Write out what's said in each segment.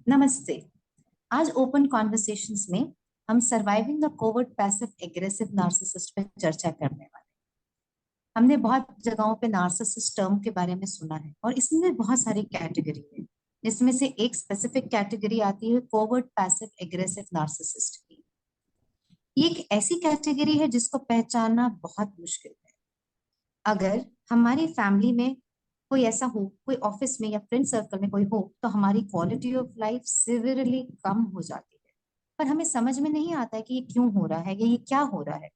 नमस्ते। आज open conversations में हम surviving the covert passive aggressive narcissist पे चर्चा करने वाले हैं। हमने बहुत जगहों पे नार्सिसिस्ट टर्म के बारे में सुना है और इसमें बहुत सारी कैटेगरी है। इसमें से एक स्पेसिफिक कैटेगरी आती है कोवर्ट पैसिव एग्रेसिव नार्सिसिस्ट की। ये एक ऐसी कैटेगरी है जिसको पहचानना बहुत मुश्किल है। अगर हमारी फैमिली में कोई ऐसा हो, कोई ऑफिस में या फ्रेंड सर्कल में कोई हो, तो हमारी क्वालिटी ऑफ लाइफ सिवियरली कम हो जाती है। पर हमें समझ में नहीं आता है कि ये क्यों हो रहा है या ये क्या हो रहा है।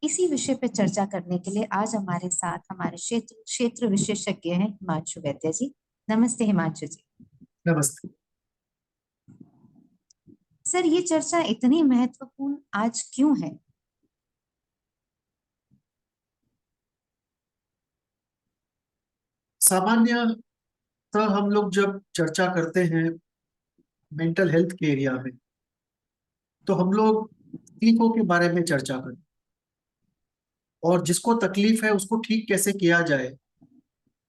इसी विषय पे चर्चा करने के लिए आज हमारे साथ हमारे क्षेत्र क्षेत्र विशेषज्ञ हैं हिमांशु वैद्य जी। नमस्ते हिमांशु जी। नमस्ते। सर, ये चर्चा इतनी महत्वपूर्ण आज क्यों है? सामान्यतः हम लोग जब चर्चा करते हैं मेंटल हेल्थ के एरिया में, तो हम लोग तकलीफों के बारे में चर्चा करते हैं और जिसको तकलीफ है उसको ठीक कैसे किया जाए,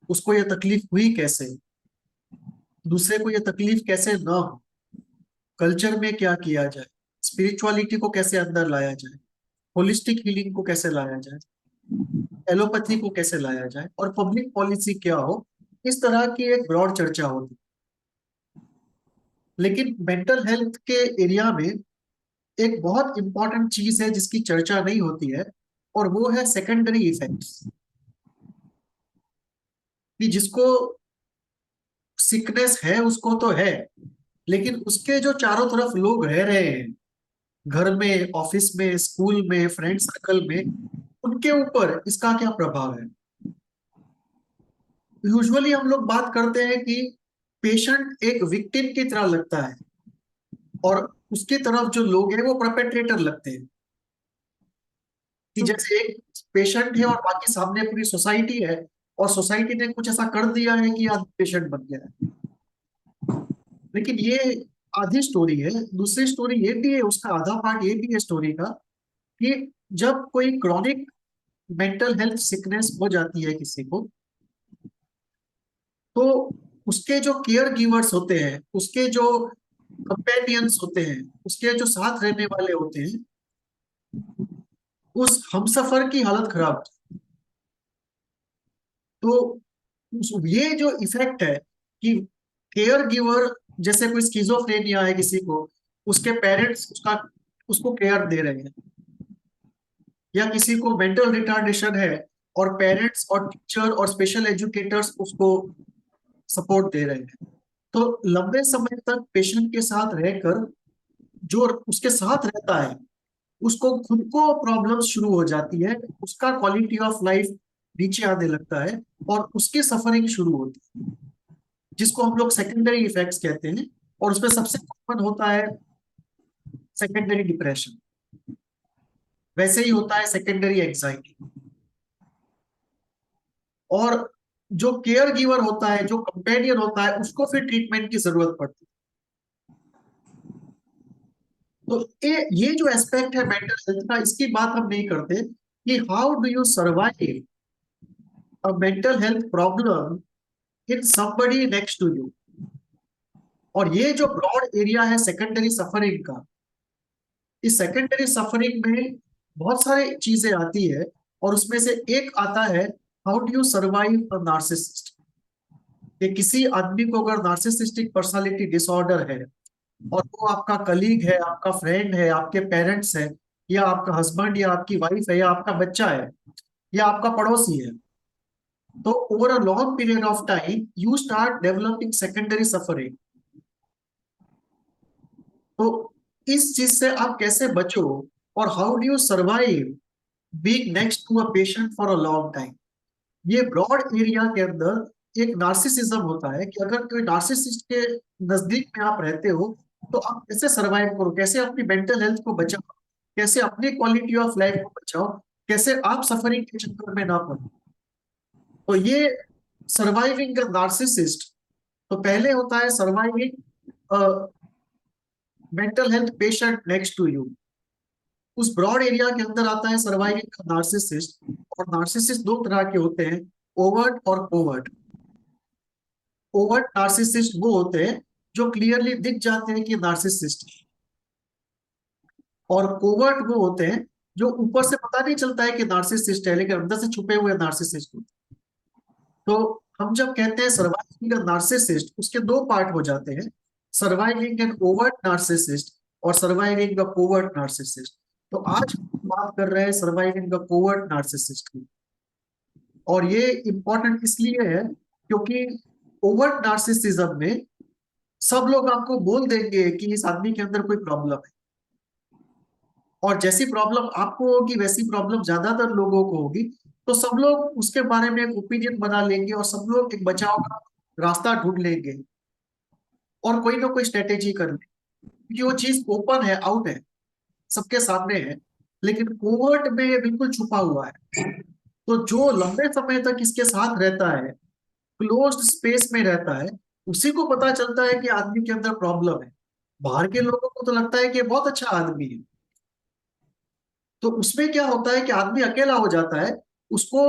उसको ये तकलीफ हुई कैसे, दूसरे को ये तकलीफ कैसे ना हो, कल्चर में क्या किया जाए, स्पिरिचुअलिटी को कैसे अंदर लाया जाए, होलिस्टिक हीलिंग को कैसे लाया जाए, एलोपैथी को कैसे लाया जाए और पब्लिक पॉलिसी क्या हो, इस तरह की एक ब्रॉड चर्चा होती है। लेकिन मेंटल हेल्थ के एरिया में एक बहुत इंपॉर्टेंट चीज है जिसकी चर्चा नहीं होती है, और वो है सेकेंडरी इफेक्ट्स। कि जिसको सिकनेस है उसको तो है, लेकिन उसके जो चारों तरफ लोग रह रहे हैं, घर में, ऑफिस में, स्कूल में, फ्रेंड सर्कल में, उनके ऊपर इसका क्या प्रभाव है। यूजुअली हम लोग बात करते हैं कि पेशेंट एक विक्टिम की तरह लगता है और उसकी तरफ जो लोग हैं वो परपेट्रेटर लगते हैं। कि जैसे एक पेशेंट है और बाकी सामने पूरी सोसाइटी है, और सोसाइटी ने कुछ ऐसा कर दिया है कि आदमी पेशेंट बन गया है। लेकिन ये आधी स्टोरी है। दूसरी स्टोरी ये भी है, उसका आधा पार्ट ये भी है स्टोरी का, कि जब कोई क्रॉनिक मेंटल हेल्थ सिकनेस हो जाती है किसी को, तो उसके जो केयर गिवर्स होते हैं, उसके जो कंपेनियंस होते हैं, उसके जो साथ रहने वाले होते हैं, उस हमसफर की हालत खराब होती है। तो ये जो इफेक्ट है कि केयर गिवर, जैसे कोई स्किज़ोफ्रेनिया है किसी को, उसके पेरेंट्स उसको केयर दे रहे हैं, या किसी को मेंटल रिटार्डेशन है और पेरेंट्स और टीचर और स्पेशल एजुकेटर्स उसको सपोर्ट दे रहे हैं, तो लंबे समय तक पेशेंट के साथ रहकर जो उसके साथ रहता है उसको खुद को प्रॉब्लम्स शुरू हो जाती है, उसका क्वालिटी ऑफ लाइफ नीचे आने लगता है और उसकी सफरिंग शुरू होती है, जिसको हम लोग सेकेंडरी इफेक्ट्स कहते हैं। और उसमें सबसे कॉमन होता है सेकेंडरी डिप्रेशन, वैसे ही होता है सेकेंडरी एंजाइटी। और जो केयर गिवर होता है, जो कंपेनियन होता है, उसको फिर ट्रीटमेंट की जरूरत पड़ती है। तो ये जो एस्पेक्ट है मेंटल हेल्थ का, इसकी बात हम नहीं करते कि how do you survive a mental health problem in somebody next to you. और ये जो ब्रॉड एरिया है सेकेंडरी सफरिंग का, इस सेकेंडरी सफरिंग में बहुत सारी चीजें आती है, और उसमें से एक आता है how do you survive a narcissist. कि किसी आदमी को अगर नार्सिसिस्टिक पर्सनालिटी डिसऑर्डर है, और वो आपका कलीग है, आपका फ्रेंड है, आपके पेरेंट्स है, या आपका हस्बैंड या आपकी वाइफ है, या आपका बच्चा है, या आपका पड़ोसी है, तो over a long period of time you start developing secondary suffering. तो इस चीज से आप कैसे बचो, और how do you survive being next to a patient for a long time. ये ब्रॉड एरिया के अंदर एक नार्सिसिज्म होता है कि अगर कोई नार्सिसिस्ट के नजदीक में आप रहते हो, तो आप कैसे सरवाइव करो, कैसे अपनी मेंटल हेल्थ को बचाओ, कैसे अपनी क्वालिटी ऑफ लाइफ को बचाओ, कैसे आप सफरिंग के चक्कर में ना पड़ो। तो ये सर्वाइविंग नार्सिसिस्ट, तो पहले होता है surviving mental health patient next to you. उस ब्रॉड एरिया के अंदर आता है सर्वाइविंग नार्सिसिस्ट। और नार्सिसिस्ट दो तरह के होते हैं, ओवर्ट और कोवर्ट। ओवर्ट नार्सिसिस्ट वो होते हैं जो क्लियरली दिख जाते हैं कि नार्सिसिस्ट, और कोवर्ट वो होते हैं जो ऊपर से पता नहीं चलता है कि नार्सिसिस्ट है लेकिन अंदर से छुपे हुए नार्सिसिस्ट होते हैं। तो हम जब कहते हैं सर्वाइविंग अ नार्सिसिस्ट, उसके दो पार्ट हो जाते हैं, सर्वाइविंग एन ओवर्ट नार्सिसिस्ट और सर्वाइविंग अ कोवर्ट नार्सिसिस्ट। तो आज हम बात कर रहे हैं सर्वाइविंग अ कोवर्ट नार्सिसिस्ट की। और ये इंपॉर्टेंट इसलिए है क्योंकि ओवर्ट नार्सिसिज्म में सब लोग आपको बोल देंगे कि इस आदमी के अंदर कोई प्रॉब्लम है, और जैसी प्रॉब्लम आपको होगी वैसी प्रॉब्लम ज्यादातर लोगों को होगी, तो सब लोग उसके बारे में एक ओपिनियन बना लेंगे और सब लोग एक बचाव का रास्ता ढूंढ लेंगे और कोई ना कोई स्ट्रेटेजी कर लेंगे, क्योंकि वो चीज ओपन है, आउट है, सबके सामने है, लेकिन कोवर्ट में ये बिल्कुल छुपा हुआ है। तो जो लंबे समय तक इसके साथ रहता है, क्लोज्ड स्पेस में रहता है, उसी को पता चलता है कि आदमी के अंदर प्रॉब्लम है। बाहर के लोगों को तो लगता है कि ये बहुत अच्छा आदमी है। तो उसमें क्या होता है कि आदमी अकेला हो जाता है, उसको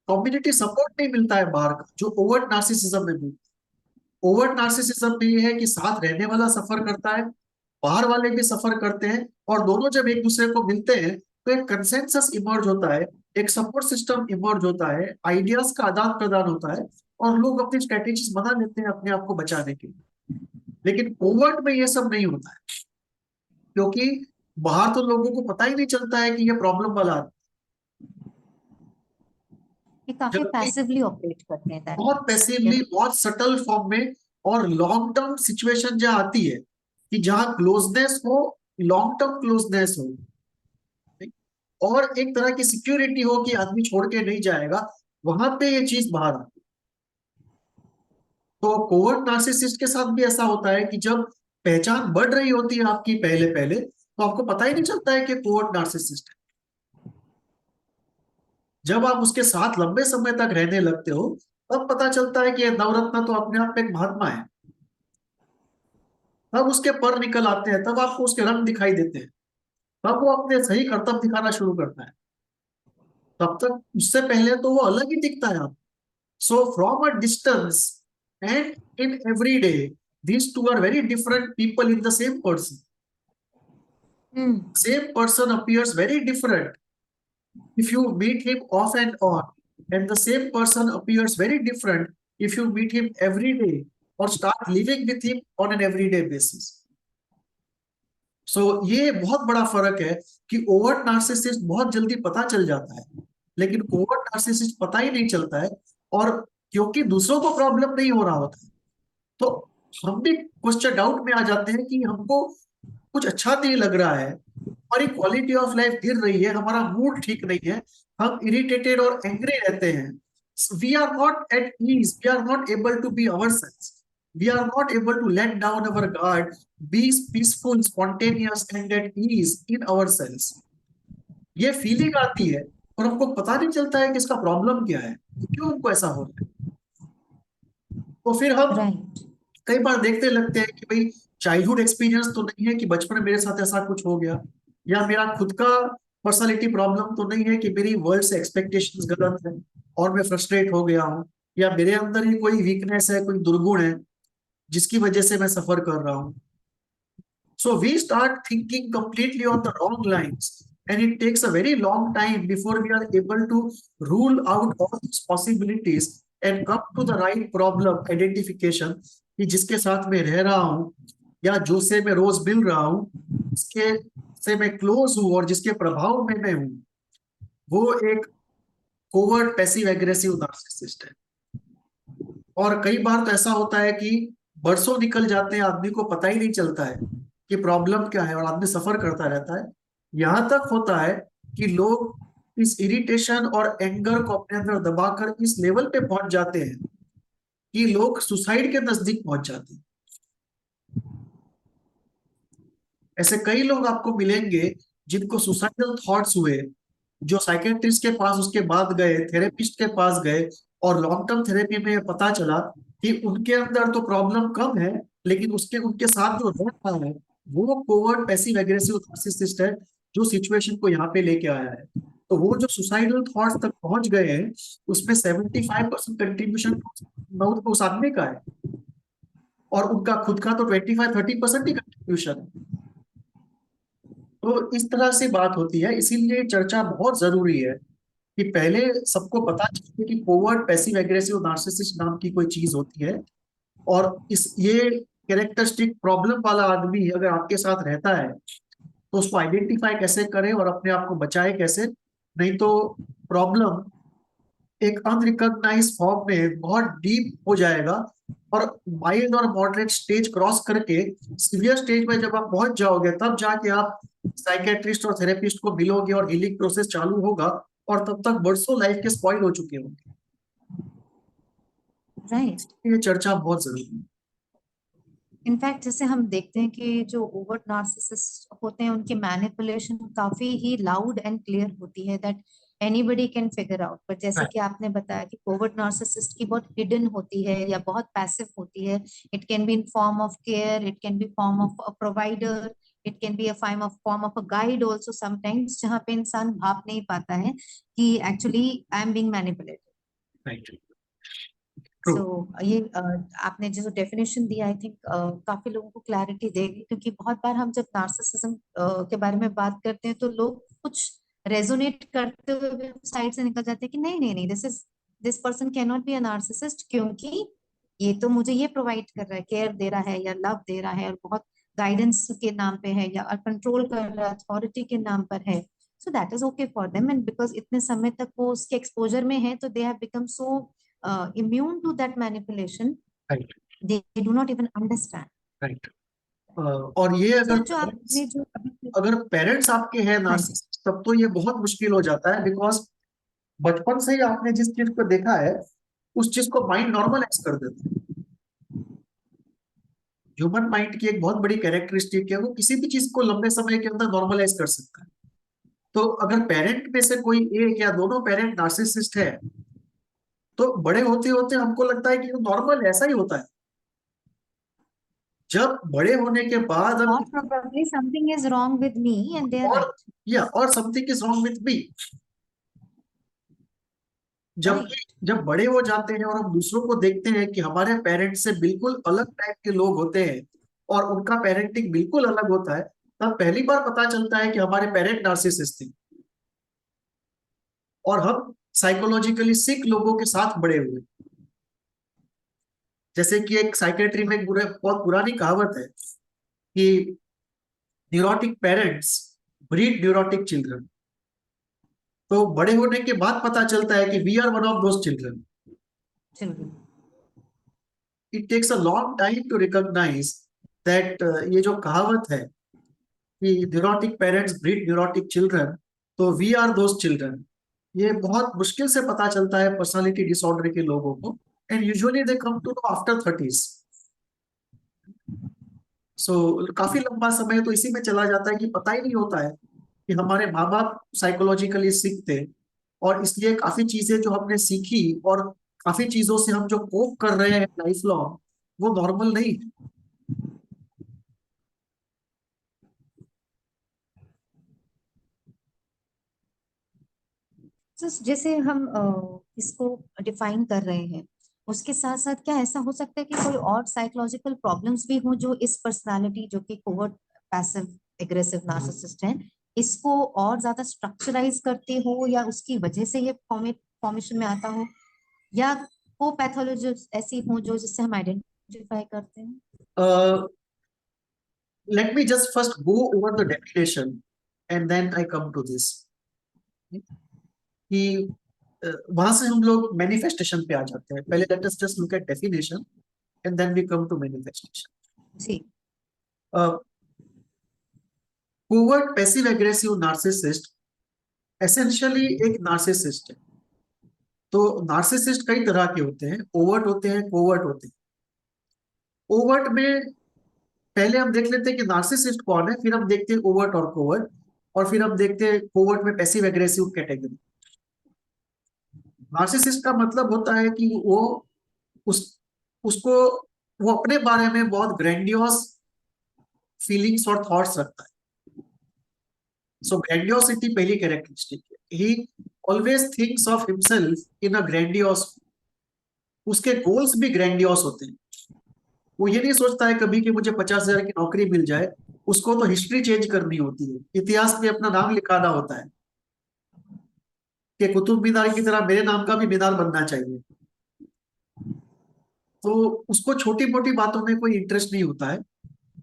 कम्युनिटी सपोर्ट नहीं मिलता है बाहर का, जो ओवर्ट नार्सिसिज्म में मिलता है। ओवर्ट नार्सिसिज्म में ये है कि साथ रहने वाला सफर करता है, बाहर वाले भी सफर करते हैं, और दोनों जब एक दूसरे को मिलते हैं तो एक कंसेंसस इमर्ज होता है, एक सपोर्ट सिस्टम इमर्ज होता है, आइडियाज का आदान प्रदान होता है, और लोग अपनी स्ट्रेटेजीज बना लेते हैं अपने आप को बचाने के लिए। लेकिन कोवर्ट में ये सब नहीं होता है, क्योंकि बाहर तो लोगों को पता ही नहीं चलता है कि ये प्रॉब्लम वाला आदमी। ये काफी जबकि पैसिवली ऑपरेट करते हैं दैट बहुत मीन्स। पैसिवली, बहुत सटल फॉर्म में, और लॉन्ग टर्म सिचुएशन जहाँ आती है कि जहाँ क्लोजनेस हो, लॉन्ग टर्म क्लोजनेस हो, ठीक? और एक तरह की सिक्योरिटी हो कि आदमी छोड़ के नहीं जाएगा, वहां पे ये चीज बाहर आती है। तो कोवर्ट नार्सिसिस्ट के साथ भी ऐसा होता है कि जब पहचान बढ़ रही होती है आपकी पहले पहले, तो आपको पता ही नहीं चलता है कि कोवर्ट नार्सिसिस्ट है। जब आप उसके साथ लंबे समय तक रहने लगते हो, तब पता चलता है कि ये नवरत्न तो अपने आप में एक महात्मा है। तब उसके पर निकल आते हैं, तब आपको उसके रंग दिखाई देते हैं, तब वो अपने सही कर्तव्य दिखाना शुरू करता है। तब तक उससे पहले तो वो अलग ही दिखता है आप। So from a distance and in every day, these two are very different people in the same person. Same person appears very different if you meet him off and on, and the same person appears very different if you meet him every day or start living with him on an everyday basis. ये बहुत बड़ा फर्क है कि overt narcissist बहुत जल्दी पता चल जाता है, लेकिन कोवर्ट नार्सिसिस्ट पता ही नहीं चलता है। और क्योंकि दूसरों को प्रॉब्लम नहीं हो रहा होता, तो हम भी क्वेश्चन डाउट में आ जाते हैं कि हमको कुछ अच्छा नहीं लग रहा है, हमारी क्वालिटी ऑफ लाइफ गिर रही है, हमारा मूड ठीक नहीं है, हम इरिटेटेड और एंग्री रहते हैं, we are not at ease, we are not able to be ourselves, we are not able to let down our guard, be peaceful, spontaneous and at ease in ourselves. ये feeling आती है और हमको पता नहीं चलता है कि इसका प्रॉब्लम क्या है, क्यों हमको ऐसा हो रहा है। तो फिर हम राइट। कई बार देखते लगते हैं कि भाई चाइल्डहुड एक्सपीरियंस तो नहीं है कि बचपन में मेरे साथ ऐसा कुछ हो गया, या मेरा खुद का पर्सनालिटी प्रॉब्लम तो नहीं है कि मेरी वर्ल्ड से एक्सपेक्टेशंस गलत है और मैं फ्रस्ट्रेट हो गया हूँ, या मेरे अंदर ही कोई वीकनेस है, कोई दुर्गुण है जिसकी वजह से मैं सफर कर रहा हूँ। So we start thinking completely on the wrong lines, and it takes a very long time before we are able to rule out all these possibilities and come to the right problem identification कि जिसके साथ मैं रह रहा हूँ या जो से मैं रोज मिल रहा हूँ, जिसके से मैं क्लोज हूँ और जिसके प्रभाव में मैं हूँ, वो एक कोवर्ट पैसिव एग्रेसिव नार्सिसिस्ट है। और कई बार तो ऐसा होता है कि बरसों निकल जाते हैं, आदमी को पता ही नहीं चलता है कि प्रॉब्लम क्या है, और आदमी सफर करता रहता है। यहां तक होता है कि लोग इस इरिटेशन और एंगर को अपने अंदर दबाकर इस लेवल पे पहुंच जाते हैं कि लोग सुसाइड के नजदीक पहुंच जाते हैं। ऐसे कई लोग आपको मिलेंगे जिनको सुसाइडल थॉट्स हुए, जो साइकेट्रिस्ट के पास उसके बाद गए, थेरेपिस्ट के पास गए, और लॉन्ग टर्म थेरेपी में पता चला कि उनके अंदर तो प्रॉब्लम कम है, लेकिन उसके उनके साथ जो रह रहा है वो कोवर्ट पैसिव एग्रेसिव नार्सिसिस्ट है, जो सिचुएशन को यहाँ पे लेके आया है। तो वो जो सुसाइडल थॉट्स तक पहुंच गए हैं, उसमें 75% कंट्रीब्यूशन उस आदमी का है। और उनका खुद का तो 25-30% ही कंट्रीब्यूशन है। तो इस तरह से बात होती है, इसीलिए चर्चा बहुत जरूरी है कि पहले सबको पता चले कि कोवर्ट पैसिव एग्रेसिव नार्सिसिस्ट नाम की कोई चीज होती है। और इस ये कैरेक्टरिस्टिक प्रॉब्लम वाला आदमी अगर आपके साथ रहता है तो उसको आइडेंटिफाई कैसे करें और अपने आप को बचाए कैसे, नहीं तो प्रॉब्लम एक अनरिकॉग्नाइज फॉर्म में बहुत डीप हो जाएगा और माइल्ड और मॉडरेट स्टेज क्रॉस करके सीवियर स्टेज में जब आप पहुंच जाओगे तब जाके आप साइकेट्रिस्ट और थेरेपिस्ट को मिलोगे और हीलिंग प्रोसेस चालू होगा, और तब तक बरसों लाइफ के स्पॉइल हो चुके होंगे। राइट। ये चर्चा बहुत जरूरी है। इनफैक्ट जैसे हम देखते हैं कि जो ओवर नार्सिसिस्ट होते हैं उनकी मैनिपुलेशन काफी ही लाउड एंड क्लियर होती है, that anybody can figure out. But जैसे कि आपने बताया कि ओवर नार्सिसिस्ट की बहुत हिडन होती है या बहुत पैसिव होती है। It can be in form of care, it can be form of a provider, it can be a form of a guide also sometimes, जहाँ पे इंसान भाप नहीं पाता है कि actually I am being manipulated. Right. So true. ये आपने जो डेफिनेशन दिया, आई थिंक काफी लोगों को क्लैरिटी देगी, क्योंकि बहुत बार हम जब नार्सिसिज्म के बारे में बात करते हैं तो लोग कुछ रेजोनेट करते हुए साइड से निकल जाते हैं कि नहीं नहीं नहीं, this person can not be a narcissist, क्योंकि ये तो मुझे ये प्रोवाइड कर रहा है, केयर दे रहा है या लव दे रहा है, और बहुत गाइडेंस के नाम पे है या कंट्रोल कर रहा है अथॉरिटी के नाम पर है। So that is okay for them, and because इतने समय तक वो उसके एक्सपोजर में है तो they have become so immune to that manipulation, right. they do not even understand. Right. और ये So अगर जो आपने जो अभी अगर पेरेंट्स आपके हैं हाँ जी, नार्सिसिस्ट तब तो ये बहुत मुश्किल हो जाता है, बिकॉज बचपन से ही आपने जिस चीज को देखा है उस चीज को माइंड नॉर्मलाइज कर देता है। ह्यूमन माइंड की एक बहुत बड़ी कैरेक्टरिस्टिक है, वो किसी भी चीज को लंबे समय के अंदर नॉर्मलाइज कर सकता है। तो अगर पेरेंट में से कोई एक या दोनों पेरेंट नार्सिसिस्ट है तो बड़े होते होते हमको लगता है कि वो नॉर्मल ऐसा ही होता है। जब बड़े होने के बाद हम or probably something is wrong with me and they are और right. या और something is wrong with me, जबकि Right. जब बड़े हो जाते हैं और हम दूसरों को देखते हैं कि हमारे पेरेंट्स से बिल्कुल अलग टाइप के लोग होते हैं और उनका पेरेंटिंग बिल्कुल अलग होता है, तब पहली बार पता चलता है कि हमारे पेरेंट नार्सिसिस्ट थे और हम साइकोलॉजिकली सिक लोगों के साथ बड़े हुए। जैसे कि एक साइकेट्री में एक बहुत पुरानी कहावत है कि neurotic parents breed neurotic children. तो बड़े होने के बाद पता चलता है कि we are one of those children. Children. It takes a long time to recognize that ये जो कहावत है कि neurotic parents breed neurotic children, तो वी आर दोज चिल्ड्रन, ये बहुत मुश्किल से पता चलता है पर्सनालिटी डिसऑर्डर के लोगों को, and usually they come to know after 30s। So काफी लंबा समय तो इसी में चला जाता है कि पता ही नहीं होता है कि हमारे माँ बाप साइकोलॉजिकली सिक थे, और इसलिए काफी चीजें जो हमने सीखी और काफी चीजों से हम जो कोप कर रहे हैं लाइफ लॉन्ग, वो नॉर्मल नहीं है। So, जैसे हम इसको डिफाइन कर रहे हैं, उसके साथ साथ क्या ऐसा हो सकता है कि कोई और साइकोलॉजिकल प्रॉब्लम्स भी हो जो इस पर्सनालिटी, जो कि कोवर्ट पैसिव एग्रेसिव नार्सिसिस्ट है, इसको और ज्यादा स्ट्रक्चराइज करते हो, या उसकी वजह से ये फॉर्मेशन में आता हो, या को पैथोलॉजी ऐसी हो जो जिससे हम आइडेंटिफाई करते हैं? Let me just first go over the definition and then I come to this, कि वहां से हम लोग मैनिफेस्टेशन पे आ जाते हैं। पहले let us just look at definition and then we come to manifestation. जी। Covert passive aggressive narcissist essentially एक नार्सिसिस्ट है। तो नार्सिसिस्ट कई तरह के होते हैं, ओवर्ट होते हैं, कोवर्ट होते हैं। ओवर्ट में पहले हम देख लेते हैं कि नार्सिसिस्ट कौन है, फिर हम देखते हैं ओवर्ट और कोवर्ट, और फिर हम देखते हैं कोवर्ट में पैसिव एग्रेसिव कैटेगरी। नार्सिसिस्ट का मतलब होता है कि वो उस उसको वो अपने बारे में बहुत ग्रैंडियोस फीलिंग्स और थॉट्स रखता है। सो ग्रैंडियोसिटी पहली कैरेक्टरिस्टिक है। ही always thinks of himself in a grandiose, उसके गोल्स भी ग्रैंडियोस होते हैं। वो ये नहीं सोचता है कभी कि मुझे 50,000 की नौकरी मिल जाए, उसको तो हिस्ट्री चेंज करनी होती है, इतिहास में अपना नाम लिखाना होता है कि कुतुब मीनार की तरह मेरे नाम का भी मीनार बनना चाहिए। तो उसको छोटी मोटी बातों में कोई इंटरेस्ट नहीं होता है,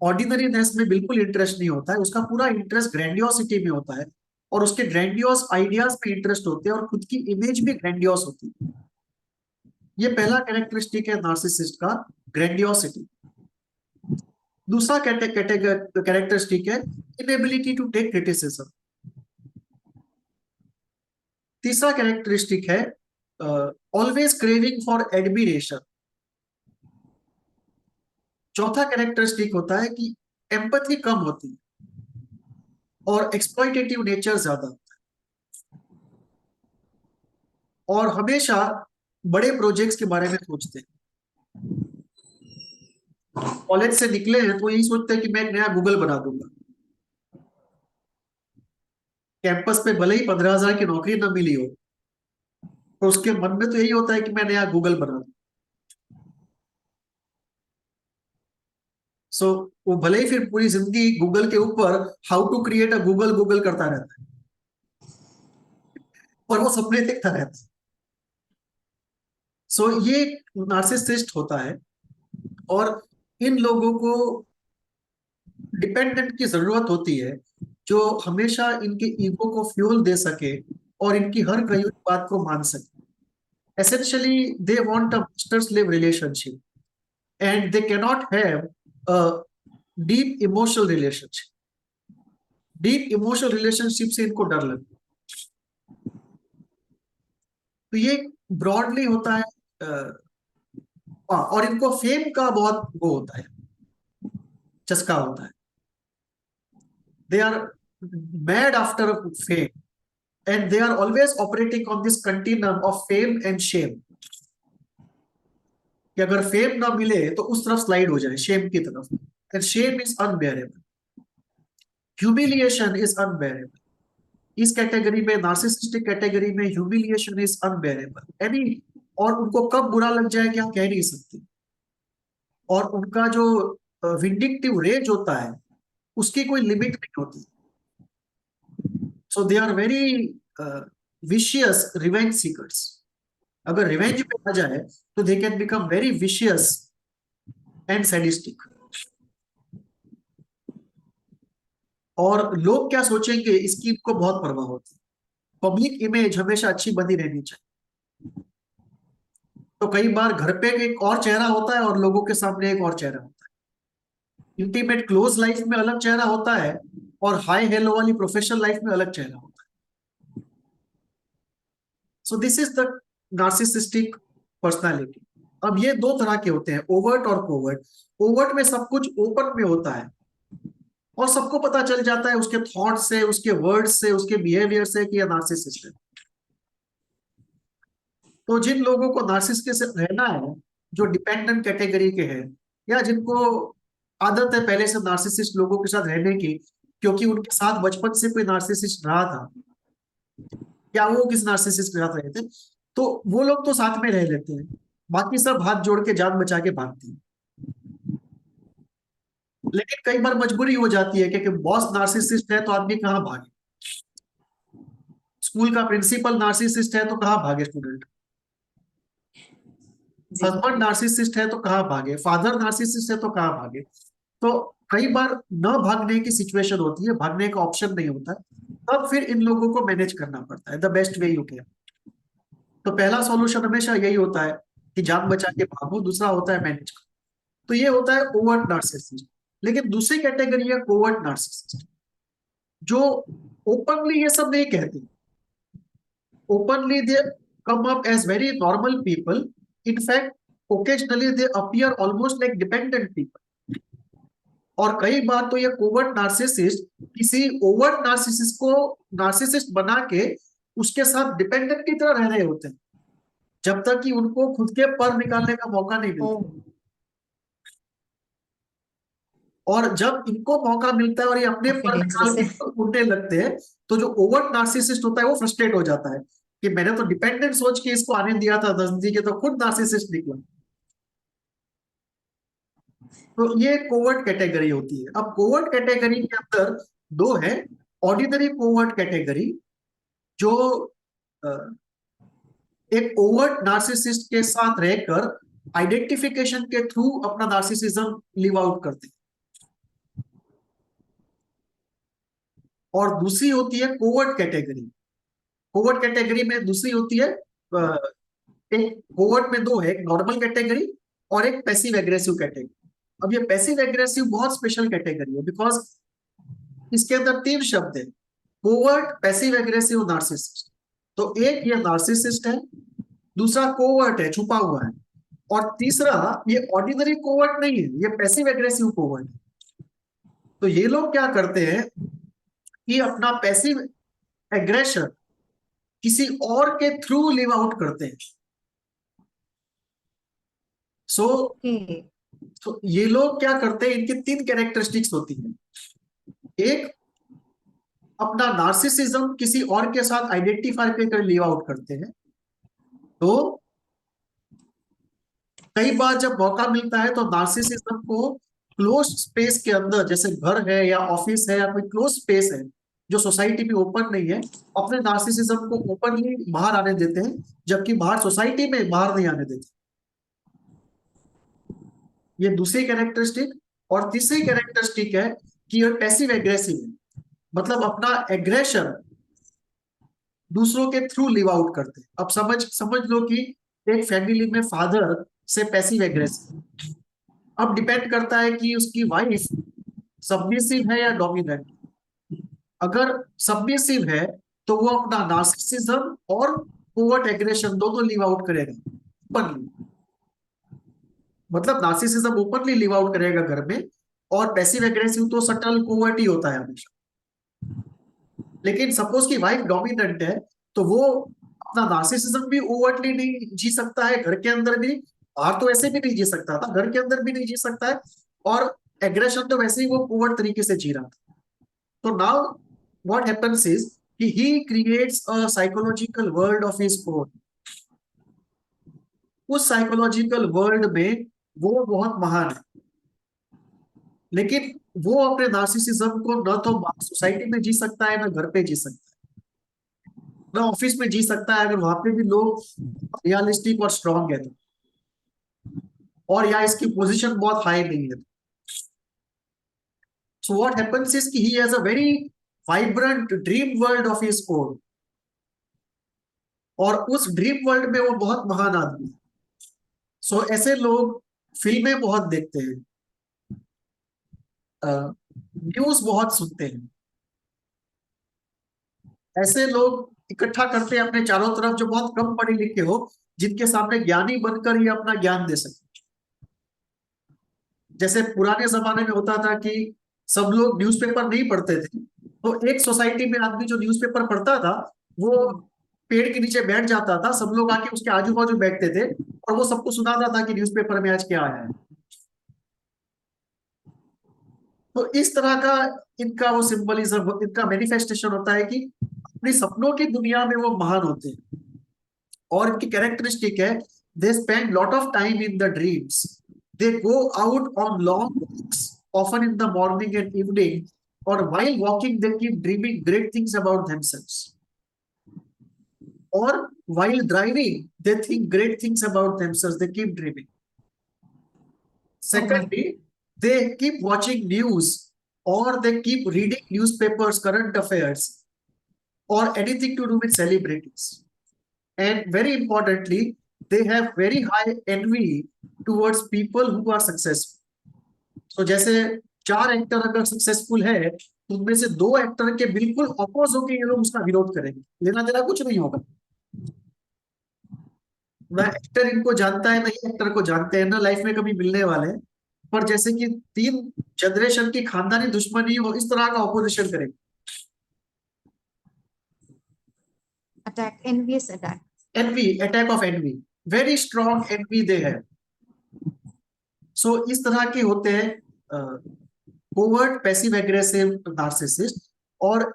ऑर्डिनरीनेस में बिल्कुल इंटरेस्ट नहीं होता है, उसका पूरा इंटरेस्ट ग्रैंडियोसिटी में होता है, और उसके ग्रैंडियोस आइडियाज में इंटरेस्ट होते हैं, और खुद की इमेज भी ग्रैंडियोस होती है। ये पहला कैरेक्टरिस्टिक है नार्सिसिस्ट का, ग्रैंडियोसिटी। दूसरा कैरेक्टरिस्टिक है इनेबिलिटी टू टेक क्रिटिसिज्म। तीसरा कैरेक्टरिस्टिक है ऑलवेज क्रेविंग फॉर एडमिरेशन। चौथा कैरेक्टरिस्टिक होता है कि एम्पैथी कम होती है और एक्सप्लॉइटेटिव नेचर ज्यादा होता है, और हमेशा बड़े प्रोजेक्ट्स के बारे में सोचते हैं। कॉलेज से निकले हैं तो यही सोचते हैं कि मैं एक नया गूगल बना दूंगा। कैंपस पे भले ही 15,000 की नौकरी ना मिली हो, तो उसके मन में तो यही होता है कि मैं नया गूगल बना दूं। सो वो भले ही फिर पूरी जिंदगी गूगल के ऊपर how to create a Google Google करता रहता है, और वो सपने देखता रहता है। सो ये नार्सिसिस्ट होता है, और इन लोगों को डिपेंडेंट की जरूरत होती है, जो हमेशा इनके ईगो को फ्यूल दे सके और इनकी हर कही हुई बात को मान सके। Essentially they want a master slave relationship, and they cannot have a deep emotional relationship. Deep emotional relationship से इनको डर लगता है। तो ये ब्रॉडली होता है। और इनको फेम का बहुत वो होता है, चस्का होता है। They are mad after fame, and they are always operating on this continuum of fame and shame, कि अगर फेम ना मिले तो उस तरफ स्लाइड हो जाए, शेम की तरफ। And Shem is unbearable, humiliation is unbearable. इस कैटेगरी में, नार्सिसिस्टिक कैटेगरी में, ह्यूमिलिएशन इज अनबेरेबल एनी। और उनको कब बुरा लग जाए क्या कह नहीं सकते, और उनका जो विंडिक्टिव रेज होता है उसकी कोई लिमिट नहीं होती। So they are very vicious revenge seekers. अगर रिवेंज पे आ जाए तो they can become very vicious and sadistic. और लोग क्या सोचेंगे इसकी इनको बहुत परवाह होती है। पब्लिक इमेज हमेशा अच्छी बनी रहनी चाहिए। तो कई बार घर पे एक और चेहरा होता है और लोगों के सामने एक और चेहरा होता है। इंटीमेट क्लोज लाइफ में अलग चेहरा होता है, और हाई हेलो वाली प्रोफेशनल लाइफ में अलग चेहरा होता है। So this is the narcissistic personality. अब ये दो तरह के होते हैं, ओवर्ट और कोवर्ट। ओवर्ट में सब कुछ ओपन में होता है, और सबको पता चल जाता है उसके थॉट से, उसके वर्ड से, उसके बिहेवियर से कि यह नार्सिसिस्ट है। तो जिन लोगों को नार्सिसिस्ट से रहना है, जो डिपेंडेंट कैटेगरी के हैं, या जिनको आदत है पहले से नार्सिसिस्ट लोगों के साथ रहने की, क्योंकि उनके साथ बचपन से कोई नार्सिसिस्ट रहा था, या वो किस नार्सिसिस्ट के साथ रहे थे, तो वो लोग तो साथ में रह लेते हैं। बाकी सब हाथ जोड़ के जान बचा के भागते हैं। लेकिन कई बार मजबूरी हो जाती है कि बॉस नार्सिसिस्ट है तो आदमी कहाँ भागे। स्कूल का प्रिंसिपल नार्सिसिस्ट है तो कहाँ भागे स्टूडेंट। जी हस्बैंड नार्सिसिस्ट है तो कहाँ भागे, फादर नार्सिसिस्ट है तो कहाँ भागे। तो कई बार न भागने की सिचुएशन होती है, भागने का ऑप्शन नहीं होता है, तब फिर इन लोगों को मैनेज करना पड़ता है the best way you can. तो पहला सॉल्यूशन हमेशा यही होता है कि जान बचा के भागो, दूसरा होता है मैनेज करो। तो ये होता है ओवर्ट नार्सिसिस्ट। लेकिन दूसरी कैटेगरी है कोवर्ट नार्सिसिस्ट, जो ओपनली ये सब नहीं कहते। Openly they come up as very normal people, in fact occasionally they appear almost like dependent people. और कई बार तो ये कोवर्ट नार्सिसिस्ट किसी ओवर्ट नार्सिसिस्ट को नार्सिसिस्ट बना के उसके साथ डिपेंडेंट की तरह रह रहे होते हैं, जब तक कि उनको खुद के पर निकालने का मौका नहीं ओ मिलता। और जब इनको मौका मिलता है और ये अपने ओके पर निकाल जैसे के उड़ने लगते हैं, तो जो ओवर्ट नार्सिसिस्ट होता है वो फ्रस्ट्रेट हो जाता है कि मैंने तो डिपेंडेंट सोच के इसको आने दिया था 10 दिन के, तो खुद नार्सिसिस्ट निकला। तो ये कोवर्ट कैटेगरी होती है। अब कोवर्ट कैटेगरी के अंदर दो है। ऑर्डिनरी कोवर्ट कैटेगरी, जो अ, एक ओवर्ट नार्सिसिस्ट के साथ रहकर आइडेंटिफिकेशन के थ्रू अपना नार्सिसिज्म लिव आउट करते हैं। और दूसरी होती है कोवर्ट कैटेगरी। कोवर्ट कैटेगरी में दूसरी होती है, एक कोवर्ट में दो है, एक नॉर्मल कैटेगरी और एक पैसिव एग्रेसिव कैटेगरी। अब ये पैसिव एग्रेसिव बहुत स्पेशल कैटेगरी है, बिकॉज इसके अंदर तीन शब्द है, कोवर्ट, पैसिव एग्रेसिव, नार्सिसिस्ट। तो एक ये नार्सिसिस्ट है, दूसरा कोवर्ट है, छुपा हुआ है, और तीसरा ये ऑर्डिनरी कोवर्ट नहीं है, ये पैसिव एग्रेसिव कोवर्ट है। तो ये लोग क्या करते हैं कि अपना पैसिव एग्रेशन किसी और के थ्रू लिव आउट करते हैं। So okay. तो ये लोग क्या करते हैं, इनकी तीन कैरेक्टरिस्टिक्स होती है। एक, अपना नार्सिसिज्म किसी और के साथ आइडेंटिफाई कर लिव आउट करते हैं। तो कई बार जब मौका मिलता है तो नार्सिसिज्म को क्लोज स्पेस के अंदर, जैसे घर है या ऑफिस है या कोई क्लोज स्पेस है जो सोसाइटी में ओपन नहीं है, अपने नार्सिसिज्म को ओपनली बाहर आने देते हैं, जबकि बाहर सोसाइटी में बाहर नहीं आने देते। ये दूसरी कैरेक्टरिस्टिक। और तीसरी कैरेक्टरिस्टिक है कि ये पैसिव एग्रेसिव है, मतलब अपना एग्रेशन दूसरों के थ्रू लिव आउट करते हैं। अब समझ समझ लो कि एक फैमिली में फादर से पैसिव एग्रेसिव, अब डिपेंड करता है कि उसकी वाइफ सबमिसिव है या डोमिनेंट। अगर सबमिसिव है तो वो अपना नार्सिसिज्म और कोवर्ट एग्रेशन दोनों लिव आउट करेगा ओपनली, मतलब नार्सिसिज्म ओपनली लिव आउट करेगा घर में, और पैसिव एग्रेसिव तो सटल कोवर्ट ही होता है हमेशा। लेकिन सपोज की वाइफ डोमिनेंट है, तो वो अपना नार्सिसिज्म भी ओवरटली नहीं जी सकता है घर के अंदर भी, बाहर तो वैसे भी नहीं जी सकता था, घर के अंदर भी नहीं जी सकता है, और एग्रेशन तो वैसे ही वो ओवर तरीके से जी रहा था। तो नाउ व्हाट हैपेंस इज कि he creates a psychological world of his own. उस साइकोलॉजिकल वर्ल्ड में वो बहुत महान है, लेकिन वो अपने नार्सिसिज्म को न तो सोसाइटी में जी सकता है, न घर पे जी सकता है, न ऑफिस में जी सकता है, अगर वहां पे भी लोग रियलिस्टिक और स्ट्रांग है तो, और या इसकी पोजीशन बहुत हाई नहीं है। सो व्हाट हैपेंस इज कि he has a very vibrant dream world of his own, और उस ड्रीम वर्ल्ड में वो बहुत महान आदमी है। सो ऐसे लोग फिल्में बहुत देखते हैं, न्यूज बहुत सुनते हैं, ऐसे लोग इकट्ठा करते हैं अपने चारों तरफ जो बहुत कम पढ़े लिखे हो, जिनके सामने ज्ञानी बनकर ही अपना ज्ञान दे सके। जैसे पुराने जमाने में होता था कि सब लोग न्यूज़पेपर नहीं पढ़ते थे, तो एक सोसाइटी में आदमी जो न्यूज़पेपर पढ़ता था वो पेड़ के नीचे बैठ जाता था, सब लोग आके उसके आजू बाजू बैठते थे और वो सबको सुनाता था कि न्यूज़पेपर में आज क्या आया है। तो इस तरह का इनका वो सिंबलिज्म, इनका मैनिफेस्टेशन होता है कि अपनी सपनों की दुनिया में वो महान होते हैं। और इनकी कैरेक्टरिस्टिक है, they spend lot of time in the dreams, they go out on long walks often in the morning and evening, और while walking they keep dreaming great things about themselves, or while driving they think great things about themselves, they keep dreaming. Secondly, they keep watching news, or they keep reading newspapers, current affairs, or anything to do with celebrities. And very importantly, they have very high envy towards people who are successful. So जैसे चार actor अगर successful है, तो उनमें से दो actor के बिल्कुल अपोज होकर ये लोग उसका विरोध करेंगे, लेना देना कुछ नहीं होगा। ना एक्टर इनको जानता है, ना ही एक्टर को जानते हैं, ना लाइफ में कभी मिलने वाले हैं, पर जैसे कि तीन जनरेशन की खानदानी दुश्मनी हो, इस तरह का ऑपोजिशन करेंगे। Attack, envious attack. Envy, attack of envy, very strong envy they है। सो इस तरह के होते हैं कोवर्ट, पैसिव एग्रेसिव, नार्सिसिस्ट। और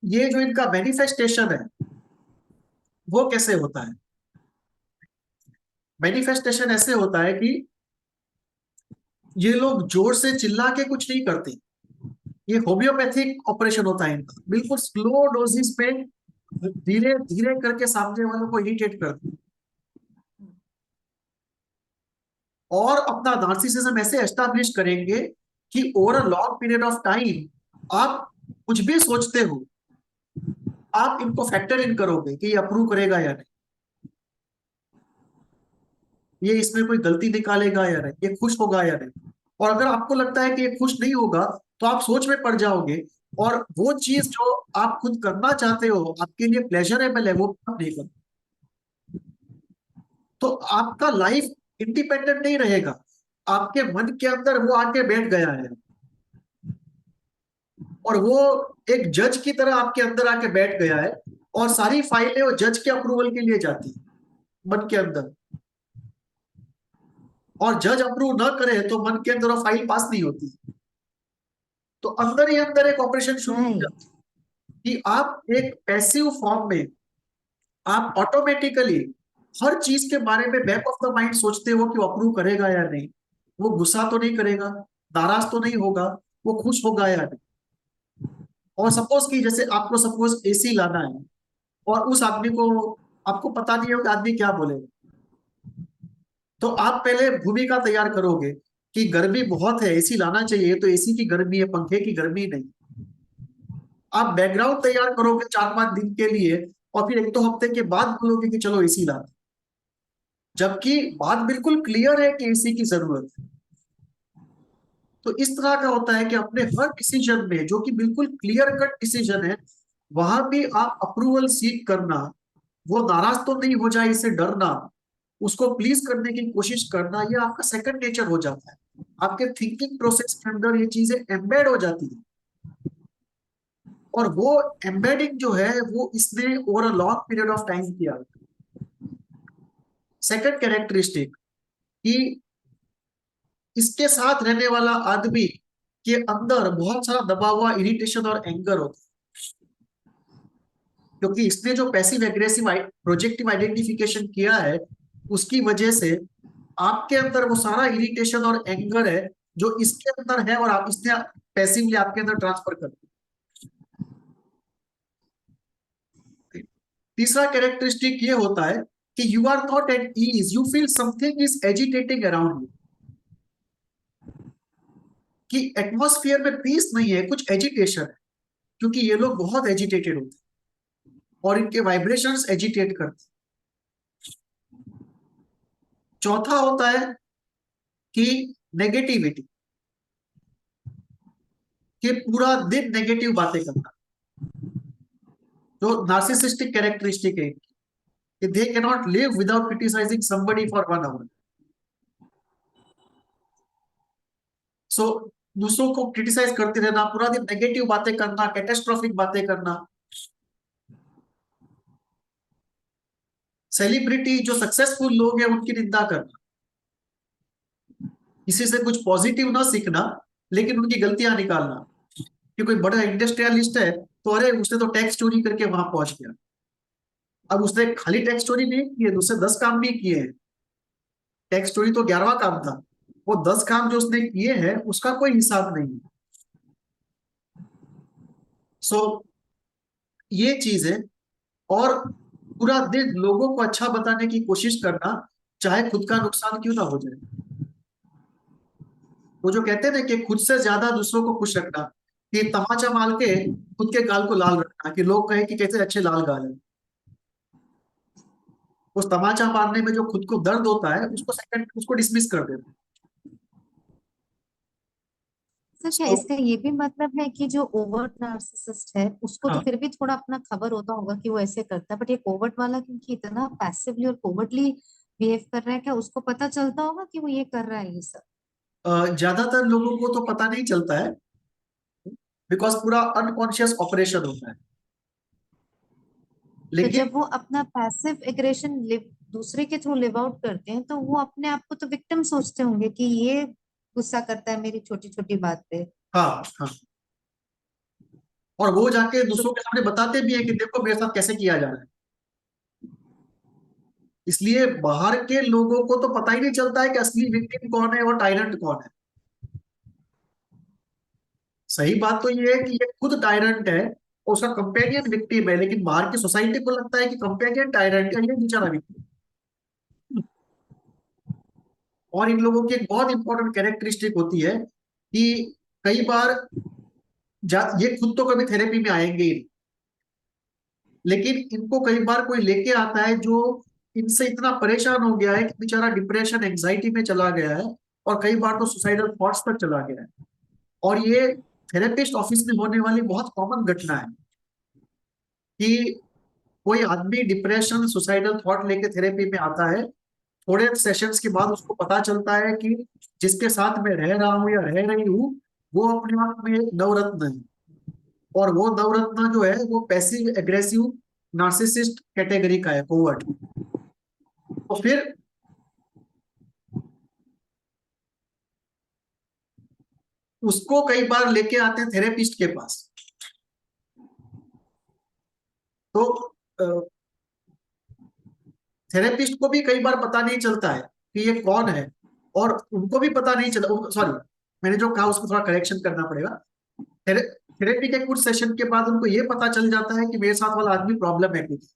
ये जो इनका मैनिफेस्टेशन है वो कैसे होता है? मैनिफेस्टेशन ऐसे होता है कि ये लोग जोर से चिल्ला के कुछ नहीं करते, ये होम्योपैथिक ऑपरेशन होता है इनका, बिल्कुल स्लो डोजेस पे धीरे धीरे करके सामने वालों को इरिटेट करते हैं, और अपना नार्सिसिज्म ऐसे एस्टैब्लिश करेंगे कि over a long period of time आप कुछ भी सोचते हो, आप इनको फैक्टर इन करोगे कि ये अप्रूव करेगा या नहीं, ये इसमें कोई गलती निकालेगा या नहीं, ये खुश होगा या नहीं। और अगर आपको लगता है कि ये खुश नहीं होगा तो आप सोच में पड़ जाओगे, और वो चीज जो आप खुद करना चाहते हो, आपके लिए प्लेजरेबल है, वो आप नहीं कर, तो आपका लाइफ इंडिपेंडेंट नहीं रहेगा, आपके मन के अंदर वो आके बैठ गया है, और वो एक जज की तरह आपके अंदर आके बैठ गया है, और सारी फाइलें वो जज के अप्रूवल के लिए जाती है मन के अंदर, और जज अप्रूव ना करे तो मन के अंदर वो फाइल पास नहीं होती। तो अंदर ही अंदर एक ऑपरेशन शुरू हो राइट। जाता है कि आप एक पैसिव फॉर्म में, आप ऑटोमेटिकली हर चीज के बारे में बैक ऑफ द माइंड सोचते हो कि वो अप्रूव करेगा या नहीं, वो गुस्सा तो नहीं करेगा, नाराज तो नहीं होगा, वो खुश होगा या नहीं। और सपोज कि जैसे आपको सपोज एसी लाना है, और उस आदमी को, आपको पता नहीं हो कि आदमी क्या बोलेगा, तो आप पहले भूमिका तैयार करोगे कि गर्मी बहुत है, एसी लाना चाहिए, तो एसी की गर्मी है, पंखे की गर्मी नहीं। आप बैकग्राउंड तैयार करोगे 4-5 दिन के लिए, और फिर 1-2 हफ्ते के बाद बोलोगे कि चलो एसी ला, जबकि बात बिल्कुल क्लियर है कि एसी की जरूरत है। तो इस तरह का होता है कि अपने हर डिसीजन में, जो कि बिल्कुल क्लियर कट डिसीजन है, वहां भी आप अप्रूवल सीख करना, वो नाराज तो नहीं हो जाए इसे डरना, उसको प्लीज करने की कोशिश करना, ये आपका सेकंड नेचर हो जाता है, आपके थिंकिंग प्रोसेस के अंदर ये चीजें एम्बेड हो जाती है। और वो एम्बेडिंग जो है वो इसने over a long period of time किया। सेकंड कैरेक्टरिस्टिक कि इसके साथ रहने वाला आदमी के अंदर बहुत सारा दबा हुआ इरिटेशन और एंगर होता है, क्योंकि इसने जो पैसिव एग्रेसिव प्रोजेक्टिव आइडेंटिफिकेशन किया है, उसकी वजह से आपके अंदर वो सारा इरिटेशन और एंगर है जो इसके अंदर है, और आप इसने पैसिवली आपके अंदर ट्रांसफर कर दिया। तीसरा कैरेक्टरिस्टिक ये होता है कि you are not at ease, you feel something is agitating around you, कि एटमॉस्फेयर में पीस नहीं है, कुछ एजिटेशन है, क्योंकि ये लोग बहुत एजिटेटेड होते हैं और इनके वाइब्रेशंस एजिटेट करते हैं। चौथा होता है कि नेगेटिविटी, कि पूरा दिन नेगेटिव बातें करना, जो नार्सिसिस्टिक कैरेक्टरिस्टिक है कि they can not live without criticising somebody for 1 hour. So दूसरों को क्रिटिसाइज करते रहना, पूरा दिन नेगेटिव बातें करना, कैटेस्ट्रोफिक बातें करना। सेलिब्रिटी जो सक्सेसफुल लोग हैं उनकी निंदा करना, किसी से कुछ पॉजिटिव ना सीखना, लेकिन उनकी गलतियां निकालना, कि कोई बड़ा इंडस्ट्रियलिस्ट है तो अरे उसने तो टैक्स चोरी करके वहां पहुंच गया। अब उसने खाली टैक्स चोरी नहीं की है, दूसरे 10 काम भी किए हैं, टैक्स चोरी तो 11वां काम था, वो 10 काम जो उसने किए हैं उसका कोई हिसाब नहीं है। सो ये चीज है। और पूरा दिन लोगों को अच्छा बताने की कोशिश करना, चाहे खुद का नुकसान क्यों ना हो जाए। वो जो कहते हैं ना कि खुद से ज्यादा दूसरों को खुश रखना, कि तमाचा मार के खुद के गाल को लाल रखना, कि लोग कहे कि कैसे अच्छे लाल गाल है। उस तमाचा मारने में जो खुद को दर्द होता है उसको सेकंड उसको डिसमिस कर देना। सर क्या So, इसका ये भी मतलब है कि जो ओवर्ट नार्सिसिस्ट है उसको तो हाँ, फिर भी थोड़ा अपना खबर होता होगा कि वो ऐसे करता है, बट ये कोवर्ट वाला क्योंकि इतना पैसिवली और कोवर्टली बिहेव कर रहा है, क्या उसको पता चलता होगा कि वो ये कर रहा है ये सब? ज्यादातर लोगों को तो पता नहीं चलता है, बिकॉज पूरा अनकॉन्शियस ऑपरेशन होता है, तो लेकिन जब वो अपना पैसिव एग्रेशन दूसरे के थ्रू लिव आउट करते हैं तो वो अपने आप को तो विक्टिम सोचते होंगे कि ये गुस्सा करता है मेरी छोटी छोटी बात पे। हाँ हाँ, और वो जाके तो दूसरों के सामने बताते भी हैं कि देखो मेरे साथ कैसे किया जा रहा है। इसलिए बाहर के लोगों को तो पता ही नहीं चलता है कि असली विक्टिम कौन है और टायरेंट कौन है। सही बात तो ये है कि ये खुद टायरेंट है और उसका कंपेनियन विक्टिम है, लेकिन बाहर की सोसाइटी को लगता है कि कंपेनियन टायरेंट है, ये बेचारा विक्टिम। और इन लोगों की एक बहुत इंपॉर्टेंट कैरेक्टरिस्टिक होती है कि कई बार ये खुद तो कभी थेरेपी में आएंगे ही नहीं, लेकिन इनको कई बार कोई लेके आता है जो इनसे इतना परेशान हो गया है कि बेचारा डिप्रेशन एंजाइटी में चला गया है, और कई बार तो सुसाइडल थॉट्स तक चला गया है। और ये थेरेपिस्ट ऑफिस में होने वाली बहुत कॉमन घटना है कि कोई आदमी डिप्रेशन सुसाइडल थॉट लेके थेरेपी में आता है, थोड़े सेशंस के बाद उसको पता चलता है कि जिसके साथ मैं रह रहा हूँ या रह रही हूँ वो अपने आप में एक नवरत्न है, और वो नवरत्न जो है वो पैसिव एग्रेसिव नार्सिसिस्ट कैटेगरी का है, कोवर्ट। तो फिर उसको कई बार लेके आते हैं थेरेपिस्ट के पास। तो थेरेपिस्ट को भी कई बार पता नहीं चलता है कि ये कौन है, और उनको भी पता नहीं चला, सॉरी मैंने जो कहा उसको थोड़ा करेक्शन करना पड़ेगा। थेरेपी के कुछ सेशन के बाद उनको ये पता चल जाता है कि मेरे साथ वाला आदमी प्रॉब्लमेटिक है,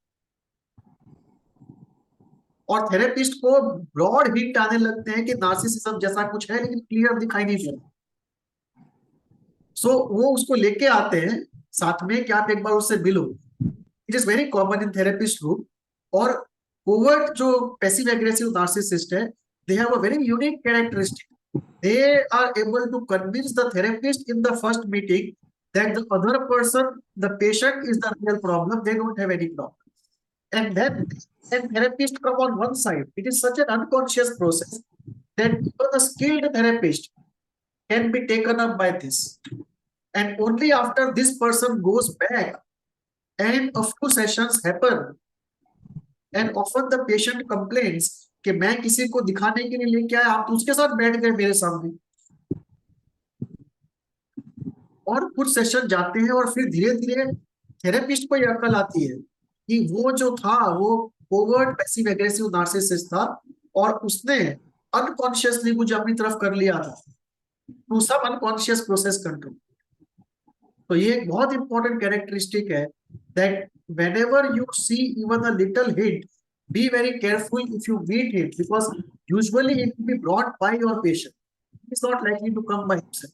और थेरेपिस्ट को ब्रॉड हिंट आने लगते हैं कि नार्सिसिज्म जैसा कुछ है, लेकिन क्लियर दिखाई नहीं देता। सो वो उसको लेके आते हैं साथ में कि आप एक बार उससे मिलो। It is very common in therapist room. और कोवर्ट जो पैसिव एग्रेसिव नार्सिसिस्ट है, they have a very unique characteristic. They are able to convince the therapist in the first meeting that the other person, the patient, is the real problem. They don't have any problem. And then therapist come on one side. It is such an unconscious process that even a skilled therapist can be taken up by this. And only after this person goes back and a few sessions happen, and often the patient complains कि मैं किसी को दिखाने के लिए लेके आया, आप तो उसके साथ बैठ गए मेरे सामने। और कुछ सेशन जाते हैं और फिर धीरे धीरे थेरेपिस्ट को यह अकल आती है कि वो जो था वो कोवर्ट पैसिव एग्रेसिव नार्सिसिस्ट था, और उसने अनकॉन्शियसली मुझे अपनी तरफ कर लिया था through some unconscious process control. तो ये एक बहुत इंपॉर्टेंट कैरेक्टरिस्टिक है that whenever you see even a little hint, be very careful if you meet it, because usually it will be brought by your patient. It's not likely to come by himself.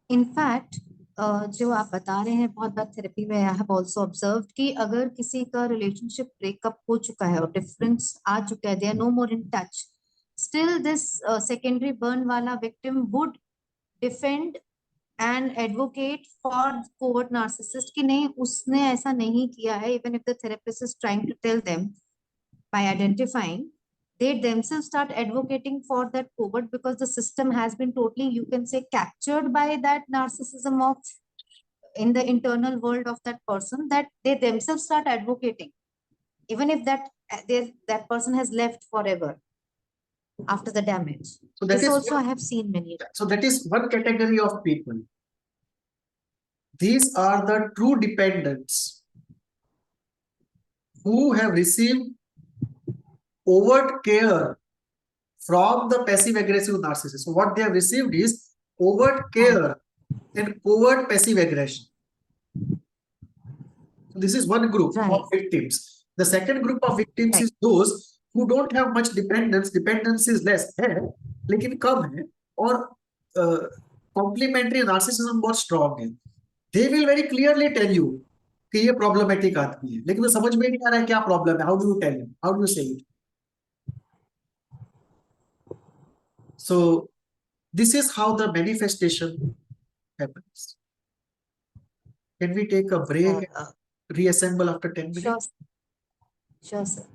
In fact जो आप बता रहे हैं, बहुत बार therapy में I have also observed कि अगर किसी का रिलेशनशिप ब्रेकअप हो चुका है और डिफरेंस आ चुका है, they are no more in touch, still this secondary burn वाला victim would defend and advocate for covert narcissist कि नहीं उसने ऐसा नहीं किया है, even if the therapist is trying to tell them by identifying, they themselves start advocating for that covert because the system has been totally, you can say, captured by that narcissism of in the internal world of that person, that they themselves start advocating even if that person has left forever after the damage. So that This is also one, I have seen many. so that is one category of people. These are the true dependents who have received overt care from the passive aggressive narcissist. So what they have received is overt care and covert passive aggression. So this is one group Right. of victims. The second group of victims Right. is those who don't have much dependence. Dependence is less है, लेकिन कम है, और complementary narcissism बहुत strong है. They will very clearly tell you कि ये problematic आदमी है, लेकिन वो समझ में नहीं आ रहा है क्या problem है. How do you tell him? How do you say it? So this is how the manifestation happens. Can we take a break and reassemble after 10 minutes? Sure, sure, sir.